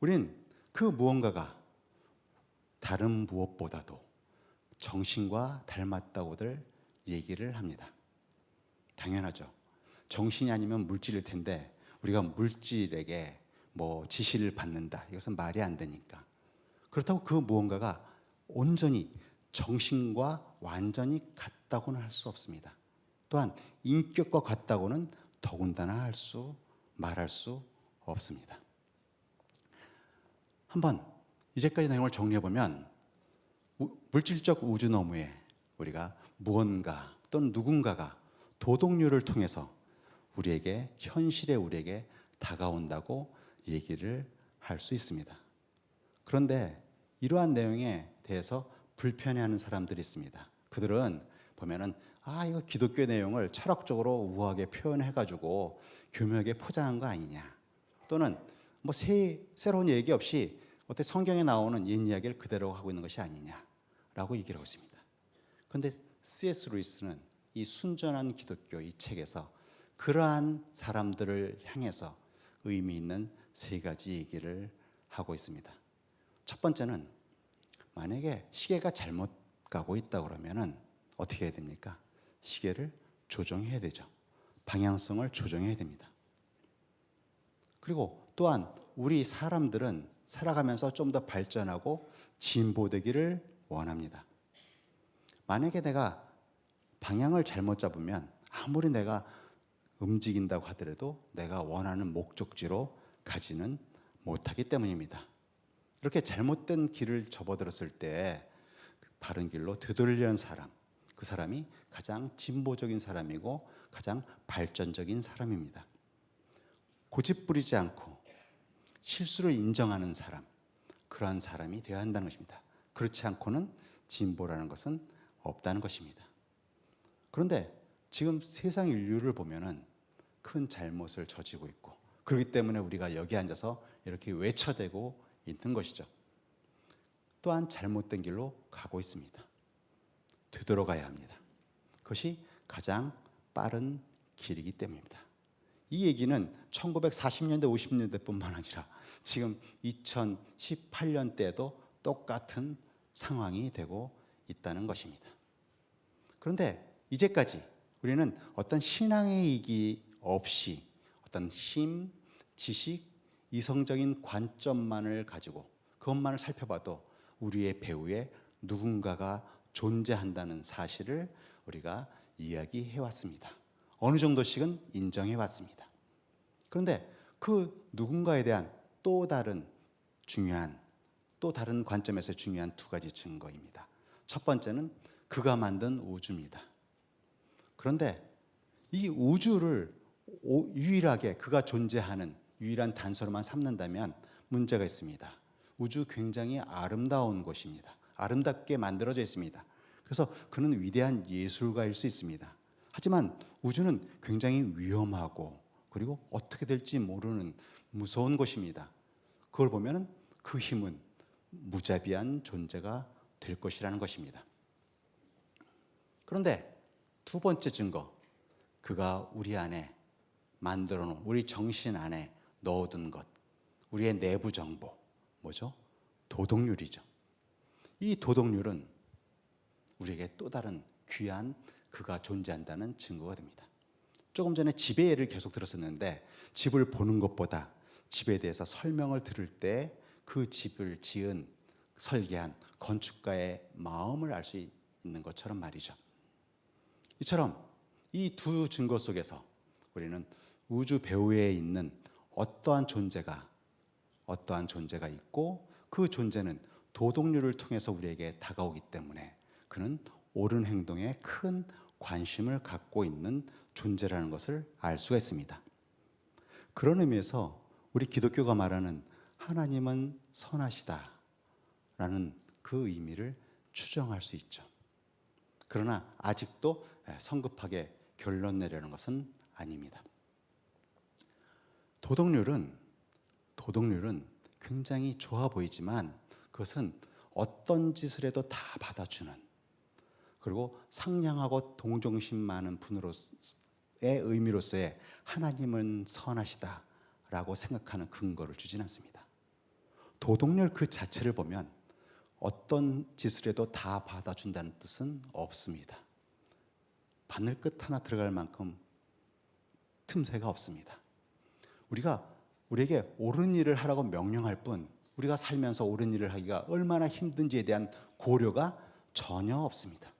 우린 그 무언가가 다른 무엇보다도 정신과 닮았다고들 얘기를 합니다. 당연하죠. 정신이 아니면 물질일 텐데 우리가 물질에게 지시를 받는다. 이것은 말이 안 되니까. 그렇다고 그 무언가가 온전히 정신과 완전히 같다고는 할 수 없습니다. 또한 인격과 같다고는 더군다나 말할 수 없습니다. 한번 이제까지 내용을 정리해보면 물질적 우주 너머에 우리가 무언가 또는 누군가가 도덕률을 통해서 현실의 우리에게 다가온다고 얘기를 할 수 있습니다. 그런데 이러한 내용에 대해서 불편해하는 사람들이 있습니다. 그들은 보면은 이거 기독교 내용을 철학적으로 우아하게 표현해가지고 교묘하게 포장한 거 아니냐, 또는 새로운 얘기 없이 어떻게 성경에 나오는 옛 이야기를 그대로 하고 있는 것이 아니냐라고 얘기를 하고 있습니다. 그런데 C.S. 루이스는 이 순전한 기독교 이 책에서 그러한 사람들을 향해서 의미 있는 세 가지 얘기를 하고 있습니다. 첫 번째는 만약에 시계가 잘못 가고 있다 그러면은 어떻게 해야 됩니까? 시계를 조정해야 되죠. 방향성을 조정해야 됩니다. 그리고 또한 우리 사람들은 살아가면서 좀 더 발전하고 진보되기를 원합니다. 만약에 내가 방향을 잘못 잡으면 아무리 내가 움직인다고 하더라도 내가 원하는 목적지로 가지는 못하기 때문입니다. 이렇게 잘못된 길을 접어들었을 때 바른 길로 되돌리는 사람, 그 사람이 가장 진보적인 사람이고 가장 발전적인 사람입니다. 고집부리지 않고 실수를 인정하는 사람, 그러한 사람이 되어야 한다는 것입니다. 그렇지 않고는 진보라는 것은 없다는 것입니다. 그런데 지금 세상 인류를 보면은 큰 잘못을 저지르고 있고, 그렇기 때문에 우리가 여기 앉아서 이렇게 외쳐대고 있는 것이죠. 또한 잘못된 길로 가고 있습니다. 되돌아가야 합니다. 그것이 가장 빠른 길이기 때문입니다. 이 얘기는 1940년대, 50년대뿐만 아니라 지금 2018년대에도 똑같은 상황이 되고 있다는 것입니다. 그런데 이제까지 우리는 어떤 신앙의 이기 없이 어떤 힘, 지식, 이성적인 관점만을 가지고 그것만을 살펴봐도 우리의 배후에 누군가가 존재한다는 사실을 우리가 이야기해 왔습니다. 어느 정도씩은 인정해 왔습니다. 그런데 그 누군가에 대한 또 다른 관점에서 중요한 두 가지 증거입니다. 첫 번째는 그가 만든 우주입니다. 그런데 이 우주를 유일하게 그가 존재하는 유일한 단서로만 삼는다면 문제가 있습니다. 우주 굉장히 아름다운 곳입니다. 아름답게 만들어져 있습니다. 그래서 그는 위대한 예술가일 수 있습니다. 하지만 우주는 굉장히 위험하고 그리고 어떻게 될지 모르는 무서운 곳입니다. 그걸 보면 그 힘은 무자비한 존재가 될 것이라는 것입니다. 그런데 두 번째 증거, 그가 우리 안에 만들어 놓은, 우리 정신 안에 넣어둔 것, 우리의 내부 정보, 뭐죠? 도덕률이죠. 이 도덕률은 우리에게 또 다른 귀한 그가 존재한다는 증거가 됩니다. 조금 전에 집의 예를 계속 들었었는데, 집을 보는 것보다 집에 대해서 설명을 들을 때 그 집을 지은, 설계한 건축가의 마음을 알 수 있는 것처럼 말이죠. 이처럼 이 두 증거 속에서 우리는 우주 배후에 있는 어떠한 존재가 있고, 그 존재는 도덕률을 통해서 우리에게 다가오기 때문에 그는 옳은 행동에 큰 관심을 갖고 있는 존재라는 것을 알 수가 있습니다. 그런 의미에서 우리 기독교가 말하는 하나님은 선하시다라는 그 의미를 추정할 수 있죠. 그러나 아직도 성급하게 결론 내려는 것은 아닙니다. 도덕률은 굉장히 좋아 보이지만 그것은 어떤 짓을 해도 다 받아주는, 그리고 상냥하고 동정심 많은 분으로의 의미로서의 하나님은 선하시다라고 생각하는 근거를 주진 않습니다. 도덕률 그 자체를 보면 어떤 짓을 해도 다 받아준다는 뜻은 없습니다. 바늘끝 하나 들어갈 만큼 틈새가 없습니다. 우리에게 옳은 일을 하라고 명령할 뿐, 우리가 살면서 옳은 일을 하기가 얼마나 힘든지에 대한 고려가 전혀 없습니다.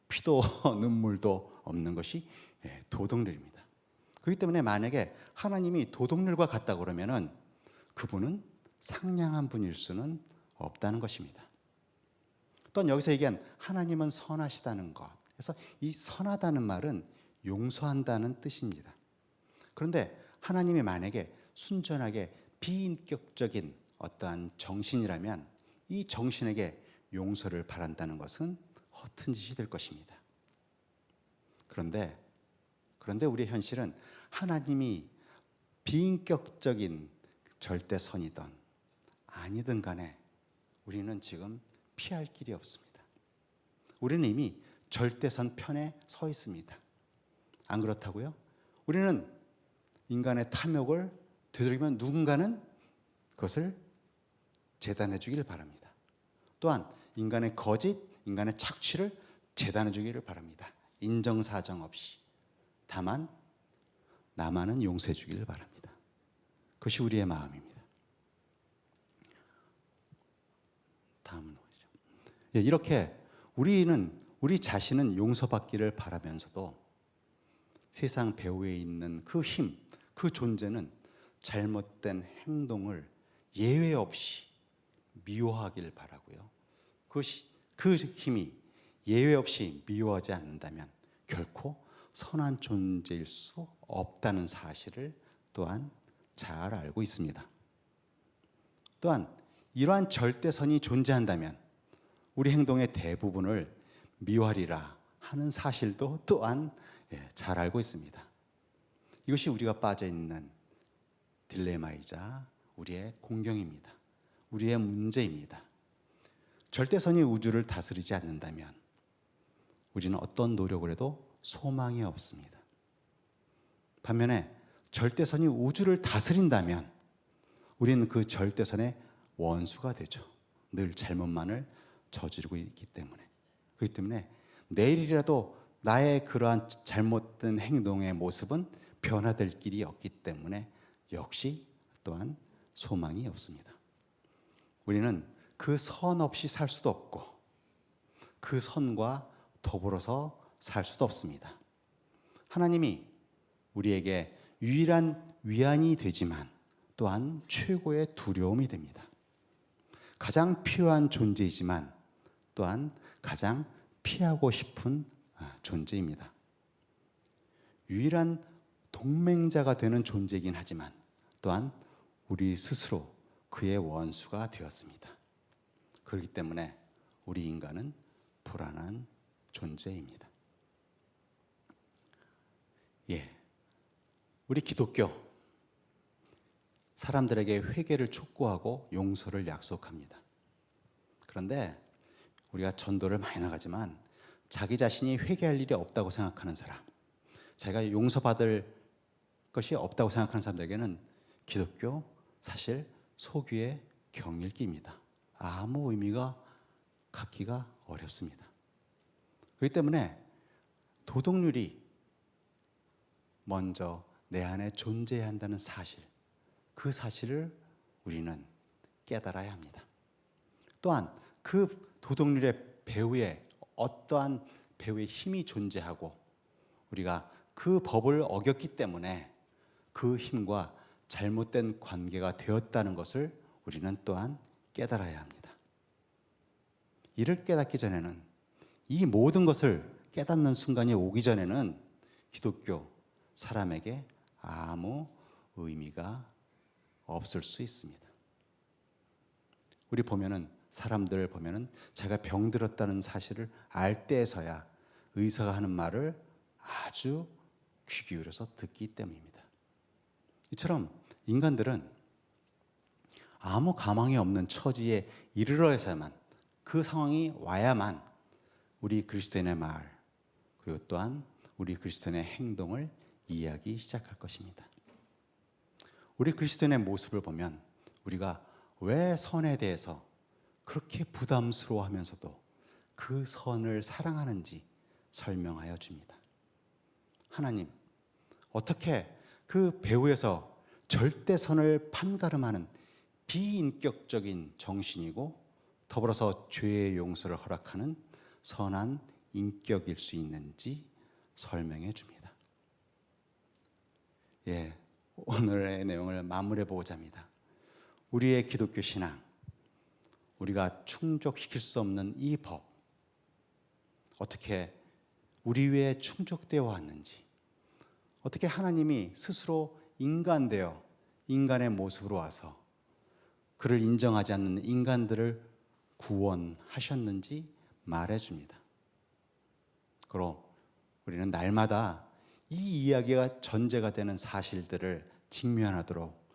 피도 눈물도 없는 것이 도덕률입니다. 그렇기 때문에 만약에 하나님이 도덕률과 같다고 그러면은 그분은 상냥한 분일 수는 없다는 것입니다. 또한 여기서 얘기한 하나님은 선하시다는 것, 그래서 이 선하다는 말은 용서한다는 뜻입니다. 그런데 하나님이 만약에 순전하게 비인격적인 어떠한 정신이라면 이 정신에게 용서를 바란다는 것은 허튼 짓이 될 것입니다. 그런데 우리의 현실은 하나님이 비인격적인 절대선이든 아니든 간에 우리는 지금 피할 길이 없습니다. 우리는 이미 절대선 편에 서 있습니다. 안 그렇다고요? 우리는 인간의 탐욕을 되도록이면 누군가는 그것을 재단해 주기를 바랍니다. 또한 인간의 거짓, 인간의 착취를 재단해 주기를 바랍니다. 인정사정 없이. 다만 나만은 용서해 주기를 바랍니다. 그것이 우리의 마음입니다. 다음은 뭐죠? 이렇게 우리 자신은 용서받기를 바라면서도 세상 배후에 있는 그 힘, 그 존재는 잘못된 행동을 예외 없이 미워하기를 바라고요. 그 힘이 예외 없이 미워하지 않는다면 결코 선한 존재일 수 없다는 사실을 또한 잘 알고 있습니다. 또한 이러한 절대선이 존재한다면 우리 행동의 대부분을 미워하리라 하는 사실도 또한 잘 알고 있습니다. 이것이 우리가 빠져 있는 딜레마이자 우리의 공경입니다. 우리의 문제입니다. 절대선이 우주를 다스리지 않는다면 우리는 어떤 노력을 해도 소망이 없습니다. 반면에 절대선이 우주를 다스린다면 우리는 그 절대선의 원수가 되죠. 늘 잘못만을 저지르고 있기 때문에. 그렇기 때문에 내일이라도 나의 그러한 잘못된 행동의 모습은 변화될 길이 없기 때문에 역시 또한 소망이 없습니다. 우리는 그 선 없이 살 수도 없고 그 선과 더불어서 살 수도 없습니다. 하나님이 우리에게 유일한 위안이 되지만 또한 최고의 두려움이 됩니다. 가장 필요한 존재이지만 또한 가장 피하고 싶은 존재입니다. 유일한 동맹자가 되는 존재이긴 하지만 또한 우리 스스로 그의 원수가 되었습니다. 그렇기 때문에 우리 인간은 불안한 존재입니다. 우리 기독교 사람들에게 회개를 촉구하고 용서를 약속합니다. 그런데 우리가 전도를 많이 나가지만 자기 자신이 회개할 일이 없다고 생각하는 사람, 자기가 용서받을 것이 없다고 생각하는 사람들에게는 기독교 사실 소귀의 경읽기입니다. 아무 의미가 갖기가 어렵습니다. 그렇기 때문에 도덕률이 먼저 내 안에 존재해야 한다는 사실, 그 사실을 우리는 깨달아야 합니다. 또한 그 도덕률의 배후에 어떠한 배후의 힘이 존재하고 우리가 그 법을 어겼기 때문에 그 힘과 잘못된 관계가 되었다는 것을 우리는 또한 깨달아야 합니다. 이를 깨닫기 전에는, 이 모든 것을 깨닫는 순간이 오기 전에는 기독교 사람에게 아무 의미가 없을 수 있습니다. 우리 보면은, 사람들 보면은 자기가 병들었다는 사실을 알 때에서야 의사가 하는 말을 아주 귀 기울여서 듣기 때문입니다. 이처럼 인간들은 아무 가망이 없는 처지에 이르러야만, 그 상황이 와야만 우리 그리스도인의 말, 그리고 또한 우리 그리스도인의 행동을 이해하기 시작할 것입니다. 우리 그리스도인의 모습을 보면 우리가 왜 선에 대해서 그렇게 부담스러워하면서도 그 선을 사랑하는지 설명하여 줍니다. 하나님, 어떻게 그 배후에서 절대선을 판가름하는 비인격적인 정신이고 더불어서 죄의 용서를 허락하는 선한 인격일 수 있는지 설명해 줍니다. 오늘의 내용을 마무리해 보고자 합니다. 우리의 기독교 신앙, 우리가 충족시킬 수 없는 이 법, 어떻게 우리 위에 충족되어 왔는지, 어떻게 하나님이 스스로 인간되어 인간의 모습으로 와서 그를 인정하지 않는 인간들을 구원하셨는지 말해줍니다. 그리고 우리는 날마다 이 이야기가 전제가 되는 사실들을 직면하도록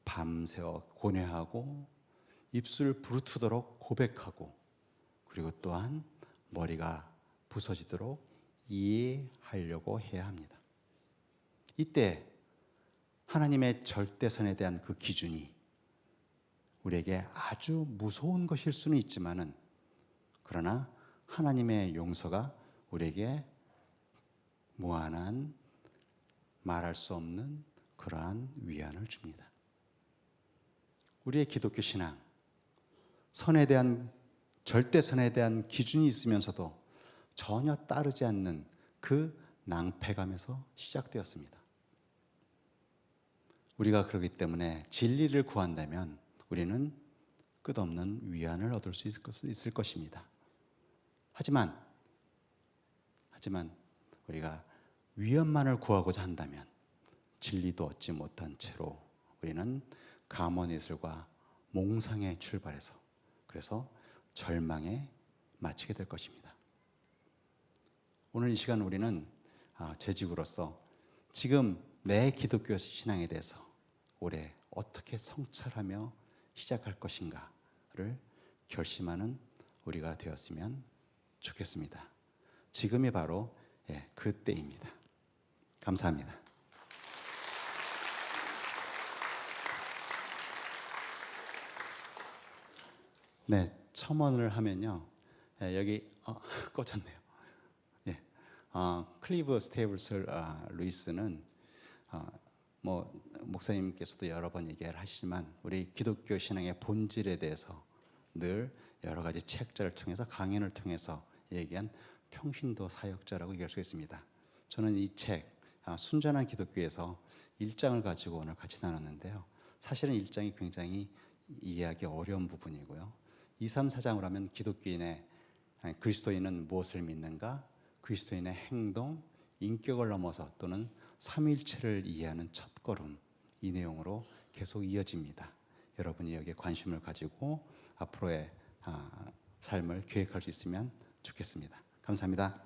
밤새워 고뇌하고 입술 부르트도록 고백하고, 그리고 또한 머리가 부서지도록 이해하려고 해야 합니다. 이때 하나님의 절대선에 대한 그 기준이 우리에게 아주 무서운 것일 수는 있지만은, 그러나 하나님의 용서가 우리에게 무한한, 말할 수 없는 그러한 위안을 줍니다. 우리의 기독교 신앙, 선에 대한, 절대선에 대한 기준이 있으면서도 전혀 따르지 않는 그 낭패감에서 시작되었습니다. 우리가 그렇기 때문에 진리를 구한다면 우리는 끝없는 위안을 얻을 수 있을 것입니다. 하지만 우리가 위안만을 구하고자 한다면 진리도 얻지 못한 채로 우리는 감언이슬과 몽상에 출발해서, 그래서 절망에 마치게 될 것입니다. 오늘 이 시간 우리는 재직으로서 지금 내 기독교 신앙에 대해서 올해 어떻게 성찰하며 시작할 것인가를 결심하는 우리가 되었으면 좋겠습니다. 지금이 바로 그때입니다. 감사합니다. 네, 첨언을 하면요, 여기 꽂혔네요. 클리브 스테이블스 루이스는 목사님께서도 여러 번 얘기를 하시지만 우리 기독교 신앙의 본질에 대해서 늘 여러 가지 책자를 통해서, 강연을 통해서 얘기한 평신도 사역자라고 얘기할 수 있습니다. 저는 이 책 순전한 기독교에서 1장을 가지고 오늘 같이 나눴는데요, 사실은 1장이 굉장히 이해하기 어려운 부분이고요, 2, 3, 4장으로 하면 그리스도인은 무엇을 믿는가, 그리스도인의 행동, 인격을 넘어서 또는 삼위일체를 이해하는 첫걸음, 이 내용으로 계속 이어집니다. 여러분이 여기에 관심을 가지고 앞으로의 삶을 계획할 수 있으면 좋겠습니다. 감사합니다.